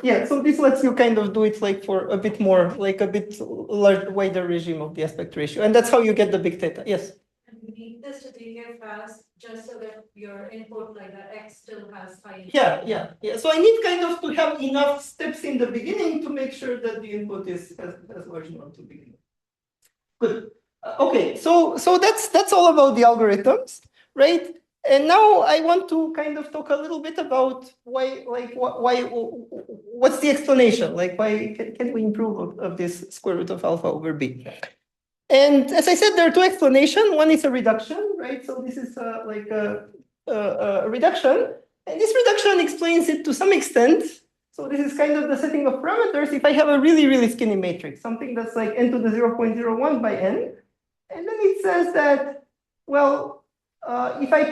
Speaker 3: Yeah, so this lets you kind of do it like for a bit more, like a bit wider regime of the aspect ratio, and that's how you get the big theta. Yes.
Speaker 5: And you need this to decay fast, just so that your input, like the x, still has high.
Speaker 3: Yeah. So I need kind of to have enough steps in the beginning to make sure that the input has large norm to begin with. Good. Okay, so that's all about the algorithms, right? And now I want to kind of talk a little bit about what's the explanation? Like, why can we improve of this square root of alpha over b? And as I said, there are two explanations. One is a reduction, right? So this is like a reduction. And this reduction explains it to some extent. So this is kind of the setting of parameters. If I have a really skinny matrix, something that's like n to the 0.01 by n, and then it says that, well, if I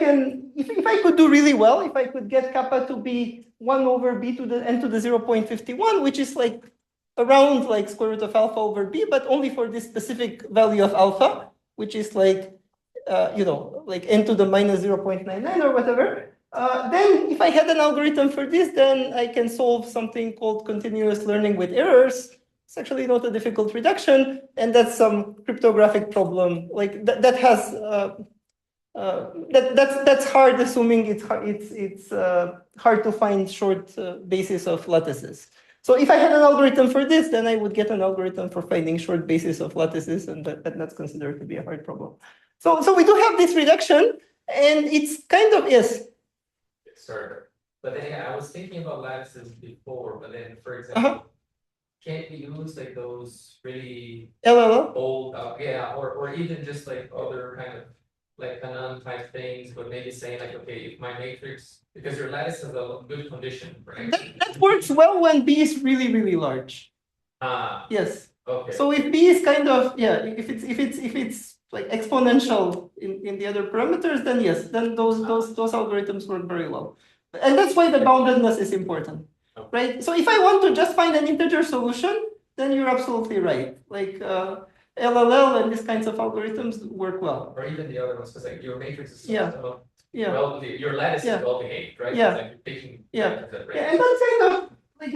Speaker 3: could do really well, if I could get kappa to be 1 over b to the n to the 0.51, which is like around like square root of alpha over b, but only for this specific value of alpha, which is like, like n to the minus 0.99 or whatever. Then if I had an algorithm for this, then I can solve something called continuous learning with errors. It's actually not a difficult reduction, and that's some cryptographic problem. Like that has that's hard, assuming it's hard to find short basis of lattices. So if I had an algorithm for this, then I would get an algorithm for finding short basis of lattices, and that's considered to be a hard problem. So we do have this reduction, and it's kind of
Speaker 4: Sorry, but then I was thinking about lattices before, but then for example, can't we use like those really old, or even just like other kind of like Canon type things, but maybe saying like, okay, if my matrix, because your lattice has a good condition, right?
Speaker 3: That works well when B is really large. Yes.
Speaker 4: Okay.
Speaker 3: So if B is kind of, if it's like exponential in the other parameters, then yes, then those algorithms work very well. And that's why the boundedness is important, right? So if I want to just find an integer solution, then you're absolutely right. Like LLL and these kinds of algorithms work well.
Speaker 4: Or even the other ones, because like your matrix is
Speaker 3: Yeah.
Speaker 4: so
Speaker 3: Yeah.
Speaker 4: well, your lattice
Speaker 3: Yeah.
Speaker 4: is well behaved, right?
Speaker 3: Yeah.
Speaker 4: It's like you're picking
Speaker 3: Yeah.
Speaker 4: vectors that
Speaker 3: Yeah, and that's kind of like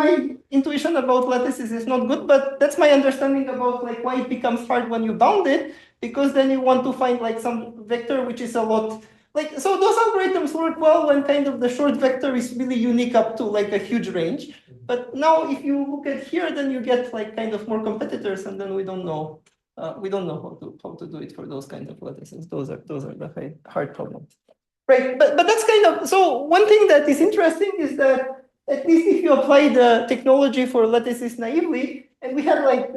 Speaker 3: my intuition about lattices is not good, but that's my understanding about like why it becomes hard when you bound it, because then you want to find like some vector which is a lot like, so those algorithms work well when kind of the short vector is really unique up to like a huge range. But now if you look at here, then you get like kind of more competitors, and then we don't know how to do it for those kind of lattices. Those are the hard problems. Right, but that's kind of, so one thing that is interesting is that at least if you apply the technology for lattices naively, and we had like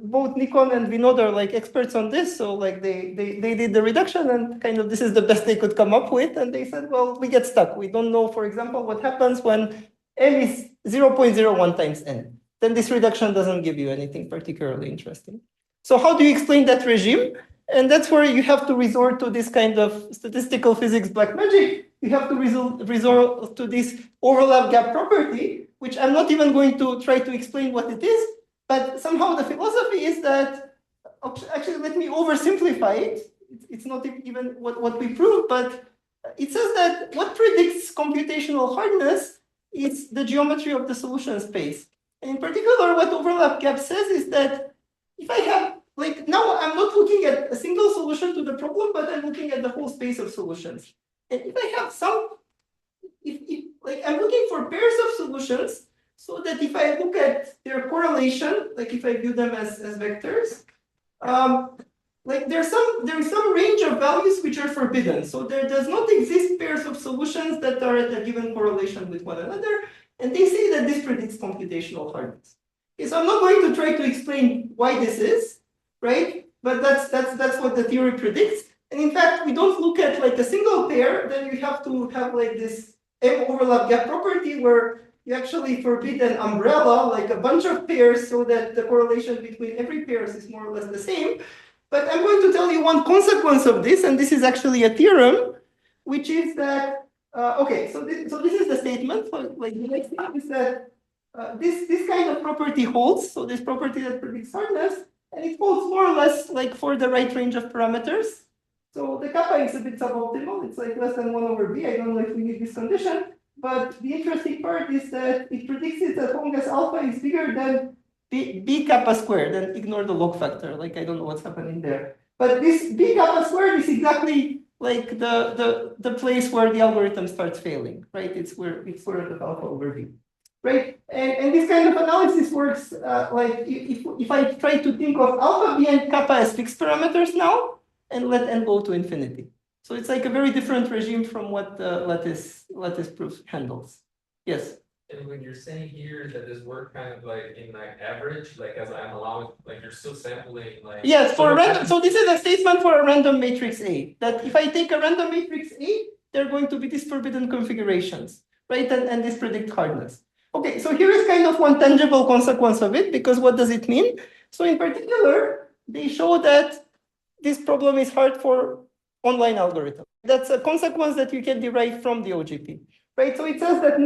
Speaker 3: both Nikon and Vinod are like experts on this, so like they did the reduction and kind of this is the best they could come up with, and they said, well, we get stuck. We don't know, for example, what happens when n is 0.01 times n. Then this reduction doesn't give you anything particularly interesting. So how do you explain that regime? And that's where you have to resort to this kind of statistical physics black magic. You have to resort to this overlap gap property, which I'm not even going to try to explain what it is, but somehow the philosophy is that, actually, let me oversimplify it. It's not even what we proved, but it says that what predicts computational hardness is the geometry of the solution space. And in particular, what overlap gap says is that if I have, like now I'm not looking at a single solution to the problem, but I'm looking at the whole space of solutions. And if I have like I'm looking for pairs of solutions, so that if I look at their correlation, like if I view them as vectors, like there is some range of values which are forbidden. So there does not exist pairs of solutions that are at a given correlation with one another. And they say that this predicts computational hardness. Okay, so I'm not going to try to explain why this is, right? But that's what the theory predicts. And in fact, we don't look at like a single pair, then you have to have like this M overlap gap property where you actually forbid an umbrella, like a bunch of pairs, so that the correlation between every pair is more or less the same. But I'm going to tell you one consequence of this, and this is actually a theorem, which is that, okay, so this is the statement. So like the next thing is that this kind of property holds, so this property that predicts hardness, and it holds more or less like for the right range of parameters. So the kappa is a bit suboptimal, it's like less than 1 over b. I don't know if we need this condition, but the interesting part is that it predicts it as long as alpha is bigger than b kappa squared, and ignore the log factor, like I don't know what's happening there. But this b kappa squared is exactly like the place where the algorithm starts failing, right? It's where it's square root of alpha over b. Right, and this kind of analysis works like if I try to think of alpha, b, and kappa as fixed parameters now, and let n go to infinity. So it's like a very different regime from what the lattice proof handles. Yes.
Speaker 4: And when you're saying here that this work kind of like in like average, like as I'm allowing, like you're still sampling like.
Speaker 3: Yes, for random. So this is a statement for a random matrix A. That if I take a random matrix A, they're going to be these forbidden configurations, right? And this predict hardness. Okay, so here is kind of one tangible consequence of it, because what does it mean? So in particular, they show that this problem is hard for online algorithms. That's a consequence that you can derive from the OGP, right? So it says that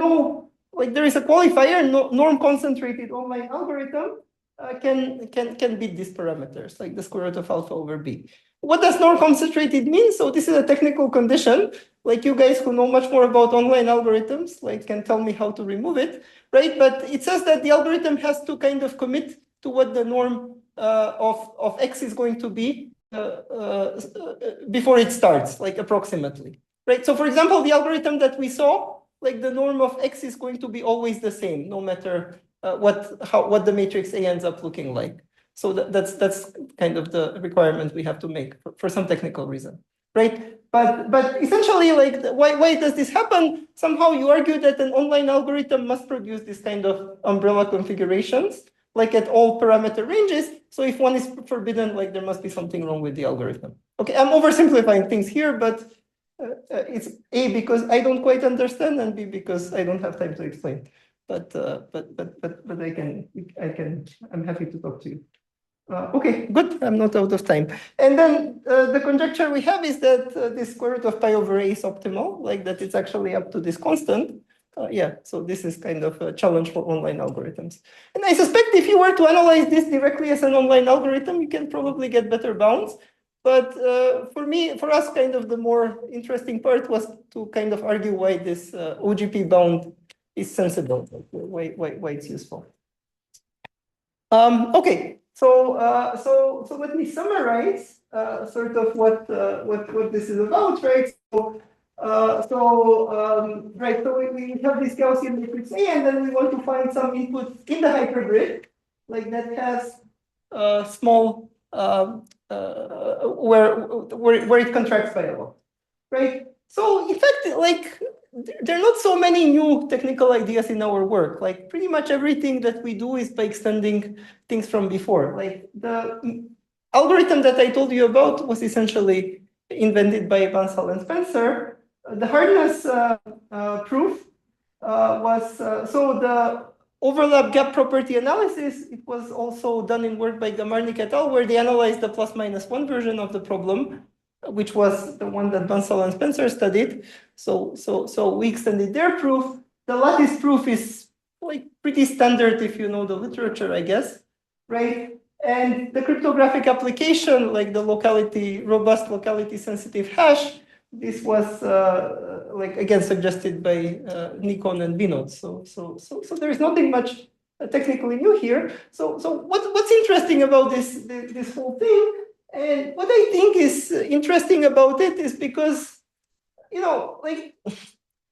Speaker 3: like there is a qualifier, norm concentrated online algorithm can beat these parameters, like the square root of alpha over b. What does norm concentrated mean? So this is a technical condition. Like you guys who know much more about online algorithms, like can tell me how to remove it, right? But it says that the algorithm has to kind of commit to what the norm of x is going to be before it starts, like approximately, right? So for example, the algorithm that we saw, like the norm of x is going to be always the same, no matter what the matrix A ends up looking like. So that's kind of the requirement we have to make for some technical reason, right? But essentially, like why does this happen? Somehow you argue that an online algorithm must produce this kind of umbrella configurations, like at all parameter ranges. So if one is forbidden, like there must be something wrong with the algorithm. Okay, I'm oversimplifying things here, but it's A, because I don't quite understand, and B, because I don't have time to explain. But I'm happy to talk to you. Okay, good. I'm not out of time. And then the conjecture we have is that this square root of pi over a is optimal, like that it's actually up to this constant. Yeah, so this is kind of a challenge for online algorithms. And I suspect if you were to analyze this directly as an online algorithm, you can probably get better bounds. But for us, kind of the more interesting part was to kind of argue why this OGP bound is sensible, why it's useful. Okay, so let me summarize sort of what this is about, right? Right, so we have this Gaussian matrix A, and then we want to find some input in the hypergrid, like that has small where it contracts by a lot, right? So in fact, like there are not so many new technical ideas in our work. Like pretty much everything that we do is by extending things from before. Like the algorithm that I told you about was essentially invented by Bansal and Spencer. The hardness proof was so the overlap gap property analysis. It was also done in work by Gamarnik et al., where they analyzed the +-1 version of the problem, which was the one that Bansal and Spencer studied. So we extended their proof. The lattice proof is like pretty standard if you know the literature, I guess, right? And the cryptographic application, like the robust locality sensitive hash, this was like again suggested by Nikon and Binot. So there is nothing much technically new here. So what's interesting about this whole thing? And what I think is interesting about it is because, you know, like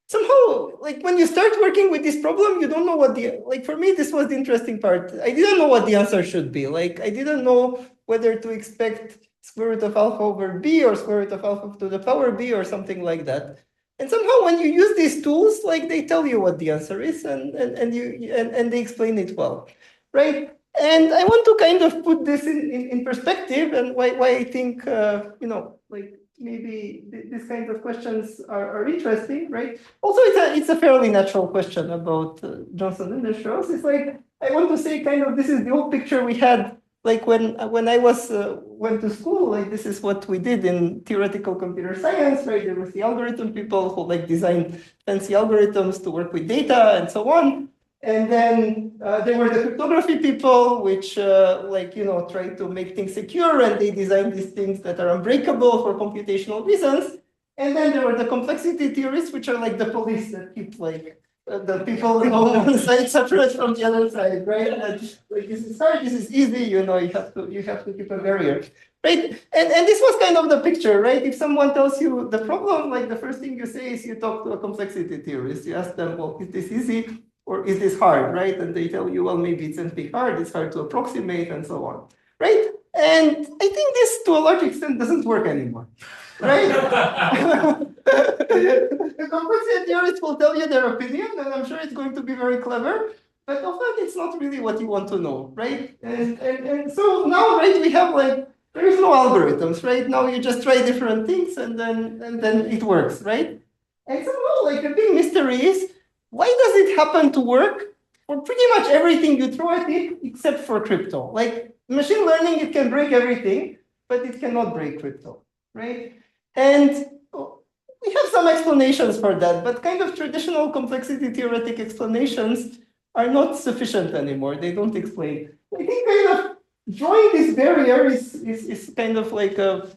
Speaker 3: somehow, like when you start working with this problem, you don't know what like for me, this was the interesting part. I didn't know what the answer should be. Like I didn't know whether to expect square root of alpha over b or square root of alpha to the power b or something like that. And somehow when you use these tools, like they tell you what the answer is and they explain it well, right? And I want to kind of put this in perspective and why I think, you know, like maybe this kind of questions are interesting, right? Also, it's a fairly natural question about Johnson-Lindenstrauss. It's like, I want to say kind of this is the old picture we had, like when I went to school, like this is what we did in theoretical computer science, right? There was the algorithm people who like designed fancy algorithms to work with data and so on. And then there were the cryptography people, which like, you know, tried to make things secure, and they designed these things that are unbreakable for computational reasons. And then there were the complexity theorists, which are like the police that keep like the people on one side separate from the other side, right? And, like this is hard, this is easy, you know, you have to keep a barrier. Right? And this was kind of the picture, right? If someone tells you the problem, like the first thing you say is you talk to a complexity theorist. You ask them, well, is this easy? Or is this hard, right? And they tell you, well, maybe it's simply hard, it's hard to approximate, and so on, right? And I think this, to a large extent, doesn't work anymore, right? The complexity theorists will tell you their opinion, and I'm sure it's going to be very clever, but often it's not really what you want to know, right? And so now, right, we have like, there is no algorithms, right? Now you just try different things, and then it works, right? And somehow, like, the big mystery is, why does it happen to work for pretty much everything you throw at it except for crypto? Like machine learning, it can break everything, but it cannot break crypto, right? And we have some explanations for that, but kind of traditional complexity theoretic explanations are not sufficient anymore. They don't explain. I think kind of drawing this barrier is kind of like the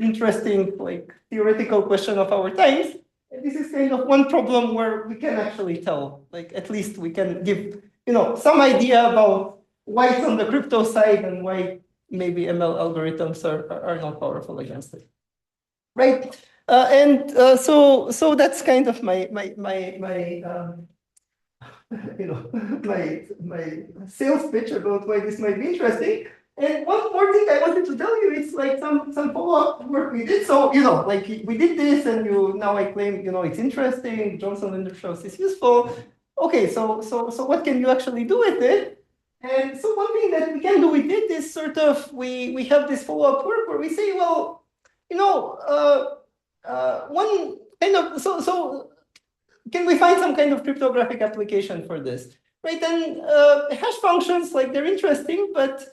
Speaker 3: interesting like theoretical question of our times. And this is kind of one problem where we can actually tell, like at least we can give, you know, some idea about why it's on the crypto side and why maybe ML algorithms are not powerful against it, right? So that's kind of my you know, my sales pitch about why this might be interesting. And one more thing I wanted to tell you, it's like some follow-up work we did. So, you know, like we did this and now I claim, you know, it's interesting, Johnson-Lindenstrauss is useful. Okay, so what can you actually do with it? And so one thing that we can do with it is sort of, we have this follow-up work where we say, well, you know, one kind of, so can we find some kind of cryptographic application for this? Right, and hash functions, like they're interesting, but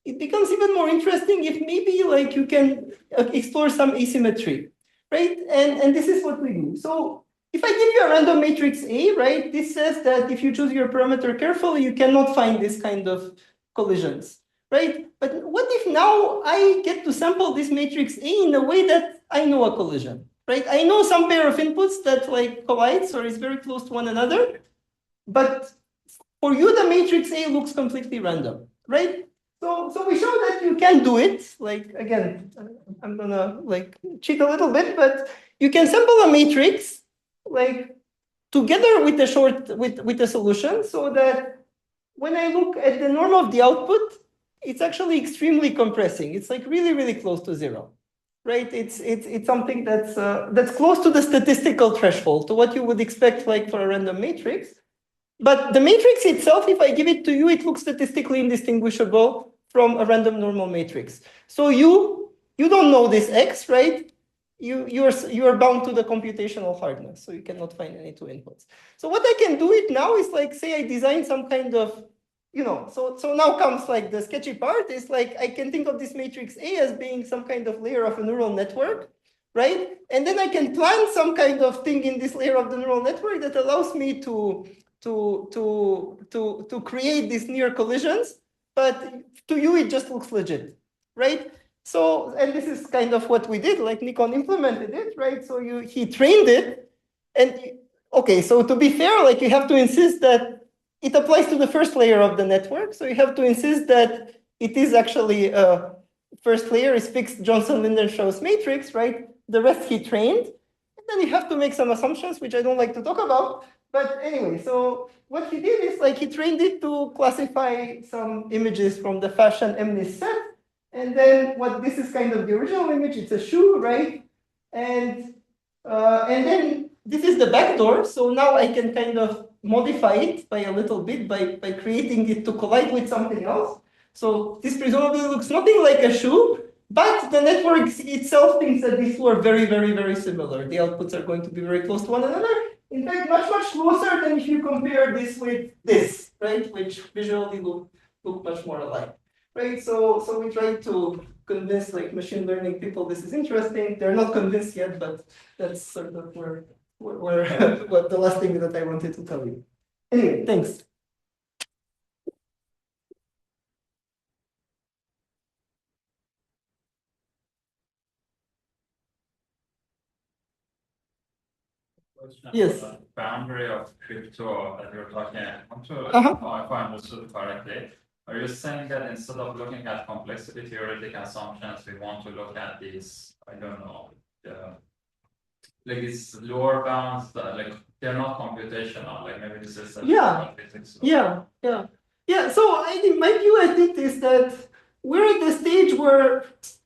Speaker 3: it becomes even more interesting if maybe like you can explore some asymmetry, right? And this is what we do. So if I give you a random matrix A, right, this says that if you choose your parameter carefully, you cannot find this kind of collisions, right? But what if now I get to sample this matrix A in a way that I know a collision, right? I know some pair of inputs that like collides or is very close to one another, but for you, the matrix A looks completely random, right? So we show that you can do it. Like, again, I'm gonna like cheat a little bit, but you can sample a matrix like together with a solution, so that when I look at the norm of the output, it's actually extremely compressing. It's like really, really close to zero, right? It's something that's close to the statistical threshold, to what you would expect like for a random matrix. But the matrix itself, if I give it to you, it looks statistically indistinguishable from a random normal matrix. So you don't know this X, right? You are bound to the computational hardness, so you cannot find any two inputs. So what I can do it now is like, say I design some kind of, so now comes like the sketchy part is like, I can think of this matrix A as being some kind of layer of a neural network, right? And then I can plan some kind of thing in this layer of the neural network that allows me to create these near collisions, but to you it just looks legit, right? So, and this is kind of what we did, like Nikon implemented it, right? So he trained it, and okay, so to be fair, like you have to insist that it applies to the first layer of the network. So you have to insist that it is actually first layer is fixed Johnson-Lindenstrauss matrix, right? The rest he trained, and then you have to make some assumptions, which I don't like to talk about. But anyway, so what he did is like he trained it to classify some images from the fashion MNIST set. And then this is kind of the original image, it's a shoe, right? And then this is the backdoor. So now I can kind of modify it by a little bit by creating it to collide with something else. So this presumably looks nothing like a shoe, but the network itself thinks that these two are very, very, very similar. The outputs are going to be very close to one another. In fact, much, much closer than if you compare this with this, right? Which visually look much more alike, right? So we try to convince like machine learning people this is interesting. They're not convinced yet, but that's sort of where what the last thing that I wanted to tell you. Anyway, thanks. Yes.
Speaker 2: Boundary of crypto that you're talking about. If I understood correctly, are you saying that instead of looking at complexity theoretic assumptions, we want to look at these, I don't know, like these lower bounds that like they're not computational, like maybe this is physics.
Speaker 3: Yeah. So I think my view, I think, is that we're at the stage where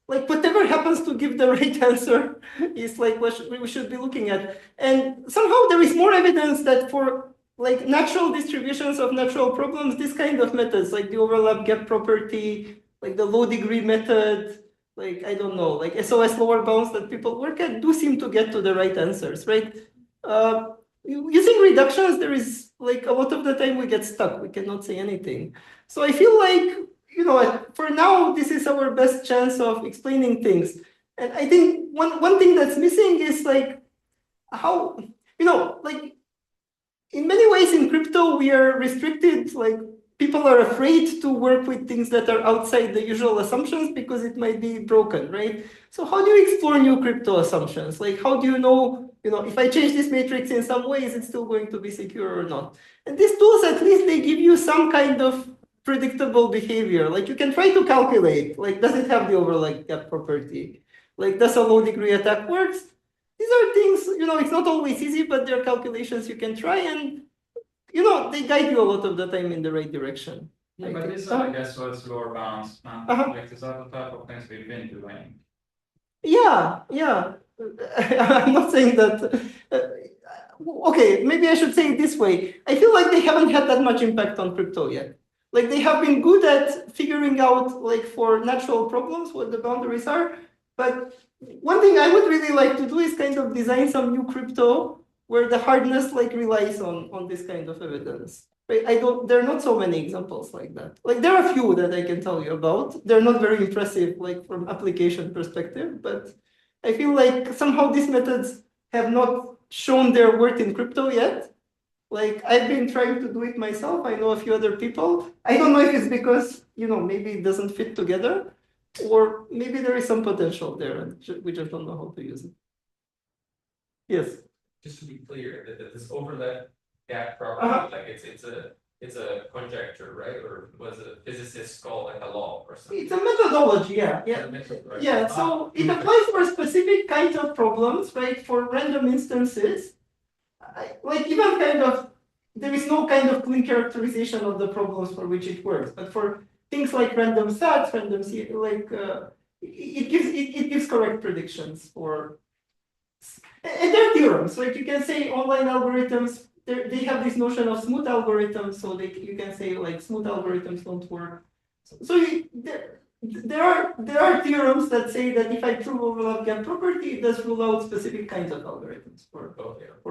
Speaker 3: like whatever happens to give the right answer is like what we should be looking at. And somehow there is more evidence that for like natural distributions of natural problems, this kind of methods, like the overlap gap property, like the low degree method, like, I don't know, like SOS lower bounds that people work at do seem to get to the right answers, right? Using reductions, there is like a lot of the time we get stuck. We cannot say anything. So I feel like, for now, this is our best chance of explaining things. And I think one thing that's missing is like how, like in many ways in crypto, we are restricted, like people are afraid to work with things that are outside the usual assumptions because it might be broken, right? So how do you explore new crypto assumptions? Like how do you know, if I change this matrix in some way, is it still going to be secure or not? And these tools, at least they give you some kind of predictable behavior. Like you can try to calculate, like does it have the overlap gap property? Like does a low degree attack works? These are things, it's not always easy, but there are calculations you can try, and they guide you a lot of the time in the right direction.
Speaker 2: Yeah, but these are, I guess, what's lower bounds. Like these are the type of things we've been doing.
Speaker 3: Yeah. I'm not saying that. Okay, maybe I should say it this way. I feel like they haven't had that much impact on crypto yet. Like they have been good at figuring out, like for natural problems, what the boundaries are. But one thing I would really like to do is kind of design some new crypto where the hardness like relies on this kind of evidence. Right? There are not so many examples like that. Like there are a few that I can tell you about. They're not very impressive, like from application perspective, but I feel like somehow these methods have not shown their worth in crypto yet. Like I've been trying to do it myself. I know a few other people. I don't know if it's because, maybe it doesn't fit together, or maybe there is some potential there and we just don't know how to use it. Yes.
Speaker 4: Just to be clear, that this overlap gap property, like it's a conjecture, right? Or was a physicist called like a law or something?
Speaker 3: It's a methodology, yeah. Yeah, so it applies for specific kinds of problems, right? For random instances. Like even there is no kind of clean characterization of the problems for which it works. But for things like random stats, it gives correct predictions for. And there are theorems, like you can say online algorithms, they have this notion of smooth algorithms, so you can say like smooth algorithms don't work. So there are theorems that say that if I prove overlap gap property, it does rule out specific kinds of algorithms for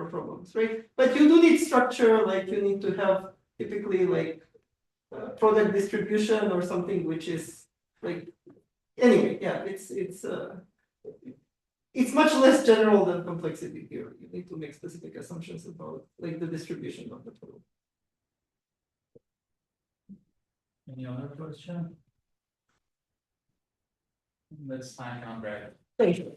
Speaker 3: problems, right? But you do need structure, like you need to have typically like product distribution or something which is like anyway, yeah, it's much less general than complexity theory. You need to make specific assumptions about like the distribution of the problem.
Speaker 2: Any other question? Let's thank Andrej.
Speaker 3: Thank you.